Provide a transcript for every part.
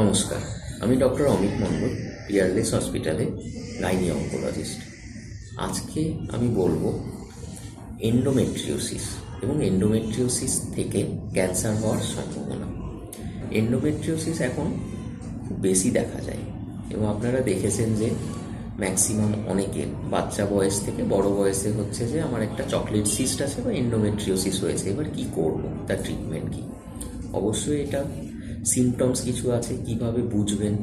নমস্কার, আমি ডক্টর অমিত মণ্ডল, পিয়ারলেস হসপিটালে গাইনি অঙ্কোলজিস্ট। আজকে আমি বলবো এন্ডোমেট্রিওসিস এবং এন্ডোমেট্রিওসিস থেকে ক্যান্সার হওয়ার সম্ভাবনা। এন্ডোমেট্রিওসিস এখন খুব বেশি দেখা যায় এবং আপনারা দেখেছেন যে ম্যাক্সিমাম অনেকের বাচ্চা বয়স থেকে বড় বয়সে হচ্ছে যে আমার একটা চকলেট সিস্ট আছে বা এন্ডোমেট্রিওসিস হয়েছে, এবার কি করব, তার ট্রিটমেন্ট কি। অবশ্যই এটা সিমটমস কিছু আছে, কিভাবে বুঝবেন।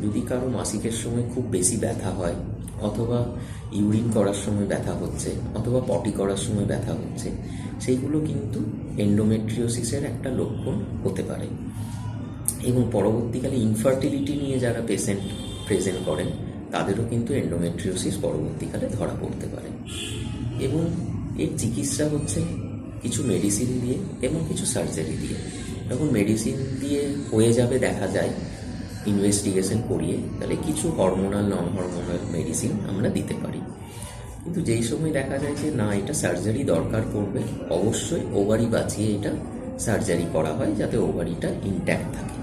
যদি কারো মাসিকের সময় খুব বেশি ব্যথা হয়, অথবা ইউরিন করার সময় ব্যথা হচ্ছে, অথবা পটি করার সময় ব্যথা হচ্ছে, সেইগুলো কিন্তু এন্ডোমেট্রিওসিসের একটা লক্ষণ হতে পারে। এবং পরবর্তীকালে ইনফার্টিলিটি নিয়ে যারা পেশেন্ট প্রেজেন্ট করেন তাদেরও কিন্তু এন্ডোমেট্রিওসিস পরবর্তীকালে ধরা পড়তে পারে। এবং এর চিকিৎসা হচ্ছে কিছু মেডিসিন দিয়ে এবং কিছু সার্জারি দিয়ে। যখন মেডিসিন দিয়ে হয়ে যাবে দেখা যায় ইনভেস্টিগেশন করিয়ে, তাহলে কিছু হরমোনাল নন হরমোনাল মেডিসিন আমরা দিতে পারি। কিন্তু যেই সময় দেখা যায় যে না, এটা সার্জারি দরকার পড়বে, অবশ্যই ওভারি বাঁচিয়ে এটা সার্জারি করা হয় যাতে ওভারিটা ইনট্যাক্ট থাকে।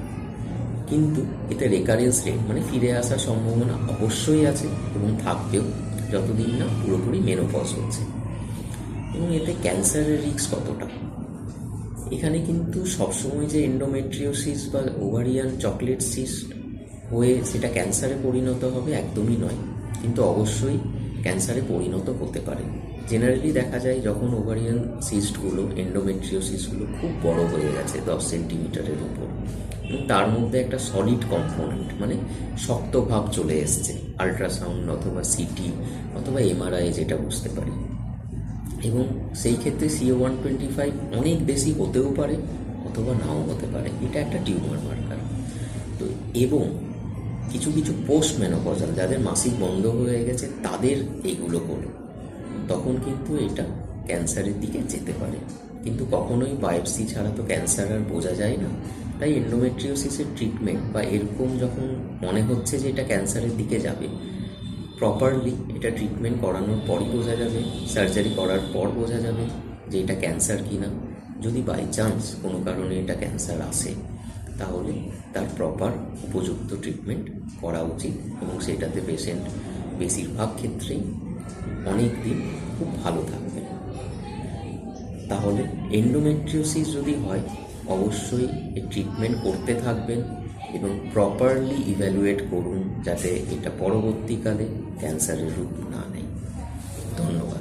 কিন্তু এতে রেকারেন্স রেট মানে ফিরে আসার সম্ভাবনা অবশ্যই আছে এবং থাকবেও যতদিন না পুরোপুরি মেনোপজ হচ্ছে। এবং এতে ক্যান্সারের রিস্ক কতটা, এখানে কিন্তু সবসময় যে এন্ডোমেট্রিওসিস বা ওভারিয়ান চকলেট সিস্ট হয়ে সেটা ক্যান্সারে পরিণত হবে একদমই নয়, কিন্তু অবশ্যই ক্যান্সারে পরিণত হতে পারে। জেনারেলি দেখা যায় যখন ওভারিয়ান সিস্টগুলো এন্ডোমেট্রিওসিসগুলো খুব বড় হয়ে গেছে 10 সেন্টিমিটারের উপর, এবং তার মধ্যে একটা সলিড কম্পোনেন্ট মানে শক্ত ভাব চলে এসছে, আল্ট্রাসাউন্ড অথবা সিটি অথবা এমআরআই যেটা বুঝতে পারি। এবং সেই ক্ষেত্রে CO125 অনেক বেশি হতেও পারে অথবা নাও হতে পারে, এটা একটা টিউমার মার্কার। তো এবং কিছু কিছু পোস্ট মেনোপজাল যাদের মাসিক বন্ধ হয়ে গেছে তাদের এইগুলো হলো, তখন কিন্তু এটা ক্যান্সারের দিকে যেতে পারে। কিন্তু কখনোই বায়োপসি ছাড়া তো ক্যান্সার আর বোঝা যায় না। তাই এন্ডোমেট্রিওসিসের ট্রিটমেন্ট বা এরকম যখন মনে হচ্ছে যে এটা ক্যান্সারের দিকে যাবে, প্রপারলি এটা ট্রিটমেন্ট করানোর পরই বোঝা যাবে, সার্জারি করার পর বোঝা যাবে যে এটা ক্যান্সার কিনা। যদি বাই চান্স কোনো কারণে এটা ক্যান্সার আসে, তাহলে তার প্রপার উপযুক্ত ট্রিটমেন্ট করা উচিত এবং সেটাতে পেশেন্ট বেশিরভাগ ক্ষেত্রেই অনেক দিন খুব ভালো থাকবে। তাহলে এন্ডোমেট্রিওসিস যদি হয় অবশ্যই এই ট্রিটমেন্ট করতে থাকবেন এবং প্রপারলি ইভ্যালুয়েট করুন যাতে এটা পরবর্তীকালে ক্যান্সারের রূপ না নেয়। ধন্যবাদ।